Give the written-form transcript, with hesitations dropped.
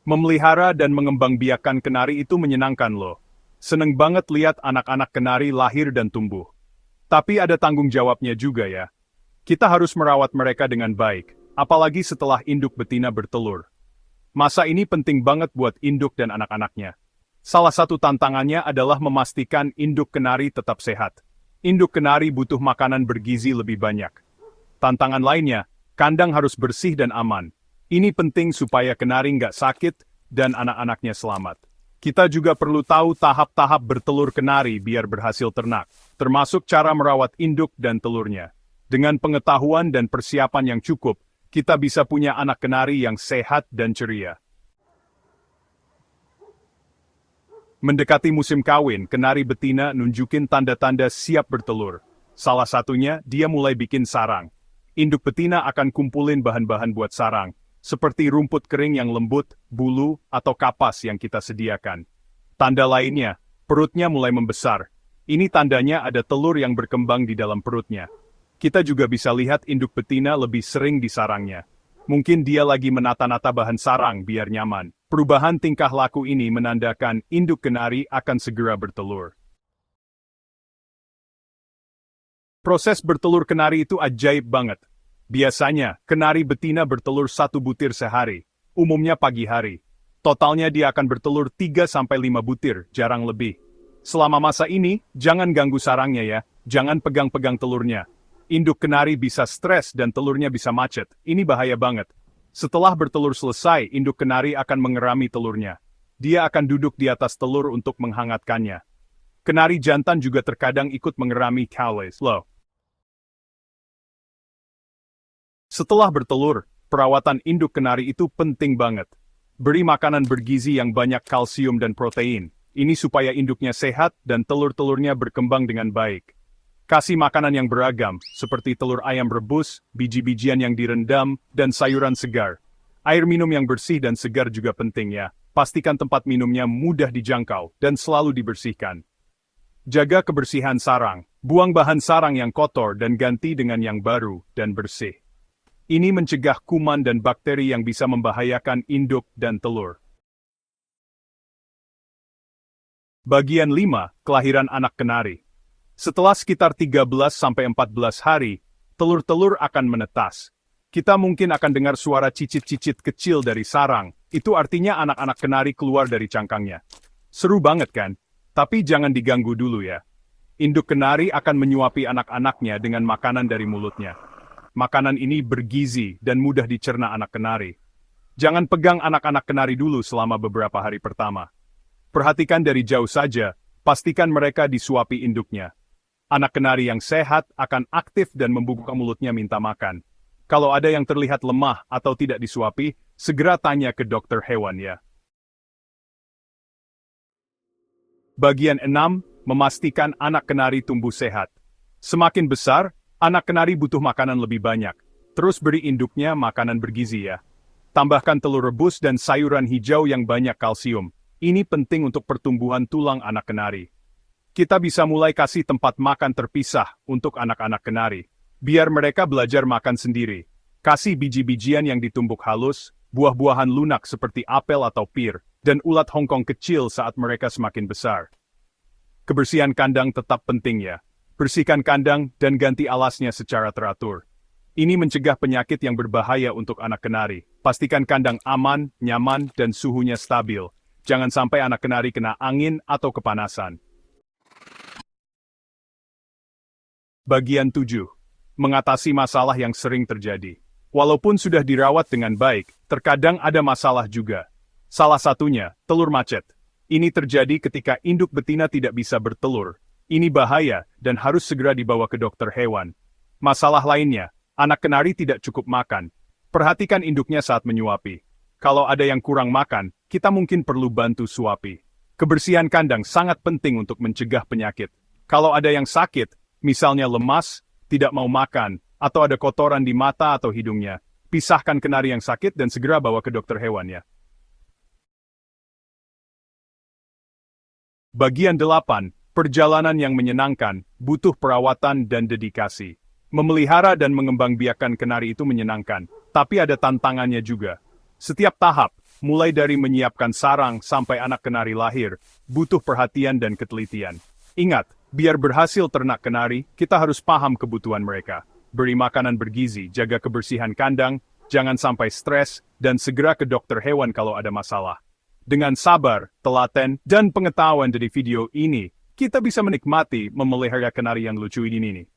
Memelihara dan mengembangbiakan kenari itu menyenangkan loh. Seneng banget lihat anak-anak kenari lahir dan tumbuh. Tapi ada tanggung jawabnya juga ya. Kita harus merawat mereka dengan baik, apalagi setelah induk betina bertelur. Masa ini penting banget buat induk dan anak-anaknya. Salah satu tantangannya adalah memastikan induk kenari tetap sehat. Induk kenari butuh makanan bergizi lebih banyak. Tantangan lainnya, kandang harus bersih dan aman. Ini penting supaya kenari nggak sakit dan anak-anaknya selamat. Kita juga perlu tahu tahap-tahap bertelur kenari biar berhasil ternak, termasuk cara merawat induk dan telurnya. Dengan pengetahuan dan persiapan yang cukup, kita bisa punya anak kenari yang sehat dan ceria. Mendekati musim kawin, kenari betina nunjukin tanda-tanda siap bertelur. Salah satunya, dia mulai bikin sarang. Induk betina akan kumpulin bahan-bahan buat sarang, seperti rumput kering yang lembut, bulu, atau kapas yang kita sediakan. Tanda lainnya, perutnya mulai membesar. Ini tandanya ada telur yang berkembang di dalam perutnya. Kita juga bisa lihat induk betina lebih sering di sarangnya. Mungkin dia lagi menata-nata bahan sarang biar nyaman. Perubahan tingkah laku ini menandakan induk kenari akan segera bertelur. Proses bertelur kenari itu ajaib banget. Biasanya, kenari betina bertelur 1 butir sehari, umumnya pagi hari. Totalnya dia akan bertelur 3-5 butir, jarang lebih. Selama masa ini, jangan ganggu sarangnya ya, jangan pegang-pegang telurnya. Induk kenari bisa stres dan telurnya bisa macet, ini bahaya banget. Setelah bertelur selesai, induk kenari akan mengerami telurnya. Dia akan duduk di atas telur untuk menghangatkannya. Kenari jantan juga terkadang ikut mengerami cowleys loh. Setelah bertelur, perawatan induk kenari itu penting banget. Beri makanan bergizi yang banyak kalsium dan protein. Ini supaya induknya sehat dan telur-telurnya berkembang dengan baik. Kasih makanan yang beragam, seperti telur ayam rebus, biji-bijian yang direndam, dan sayuran segar. Air minum yang bersih dan segar juga penting ya. Pastikan tempat minumnya mudah dijangkau dan selalu dibersihkan. Jaga kebersihan sarang. Buang bahan sarang yang kotor dan ganti dengan yang baru dan bersih. Ini mencegah kuman dan bakteri yang bisa membahayakan induk dan telur. Bagian 5, kelahiran anak kenari. Setelah sekitar 13-14 hari, telur-telur akan menetas. Kita mungkin akan dengar suara cicit-cicit kecil dari sarang, itu artinya anak-anak kenari keluar dari cangkangnya. Seru banget kan? Tapi jangan diganggu dulu ya. Induk kenari akan menyuapi anak-anaknya dengan makanan dari mulutnya. Makanan ini bergizi dan mudah dicerna anak kenari. Jangan pegang anak-anak kenari dulu selama beberapa hari pertama. Perhatikan dari jauh saja, pastikan mereka disuapi induknya. Anak kenari yang sehat akan aktif dan membuka mulutnya minta makan. Kalau ada yang terlihat lemah atau tidak disuapi, segera tanya ke dokter hewan ya. Bagian 6, memastikan anak kenari tumbuh sehat. Semakin besar, anak kenari butuh makanan lebih banyak. Terus beri induknya makanan bergizi ya. Tambahkan telur rebus dan sayuran hijau yang banyak kalsium. Ini penting untuk pertumbuhan tulang anak kenari. Kita bisa mulai kasih tempat makan terpisah untuk anak-anak kenari. Biar mereka belajar makan sendiri. Kasih biji-bijian yang ditumbuk halus, buah-buahan lunak seperti apel atau pir, dan ulat Hongkong kecil saat mereka semakin besar. Kebersihan kandang tetap penting ya. Bersihkan kandang dan ganti alasnya secara teratur. Ini mencegah penyakit yang berbahaya untuk anak kenari. Pastikan kandang aman, nyaman, dan suhunya stabil. Jangan sampai anak kenari kena angin atau kepanasan. Bagian 7. Mengatasi masalah yang sering terjadi. Walaupun sudah dirawat dengan baik, terkadang ada masalah juga. Salah satunya, telur macet. Ini terjadi ketika induk betina tidak bisa bertelur. Ini bahaya dan harus segera dibawa ke dokter hewan. Masalah lainnya, anak kenari tidak cukup makan. Perhatikan induknya saat menyuapi. Kalau ada yang kurang makan, kita mungkin perlu bantu suapi. Kebersihan kandang sangat penting untuk mencegah penyakit. Kalau ada yang sakit, misalnya lemas, tidak mau makan, atau ada kotoran di mata atau hidungnya, pisahkan kenari yang sakit dan segera bawa ke dokter hewan ya. Bagian 8, perjalanan yang menyenangkan, butuh perawatan dan dedikasi. Memelihara dan mengembangbiakan kenari itu menyenangkan, tapi ada tantangannya juga. Setiap tahap, Mulai dari menyiapkan sarang sampai anak kenari lahir, butuh perhatian dan ketelitian. Ingat, biar berhasil ternak kenari, kita harus paham kebutuhan mereka. Beri makanan bergizi, jaga kebersihan kandang, jangan sampai stres, dan segera ke dokter hewan kalau ada masalah. Dengan sabar, telaten, dan pengetahuan dari video ini, kita bisa menikmati memelihara kenari yang lucu ini.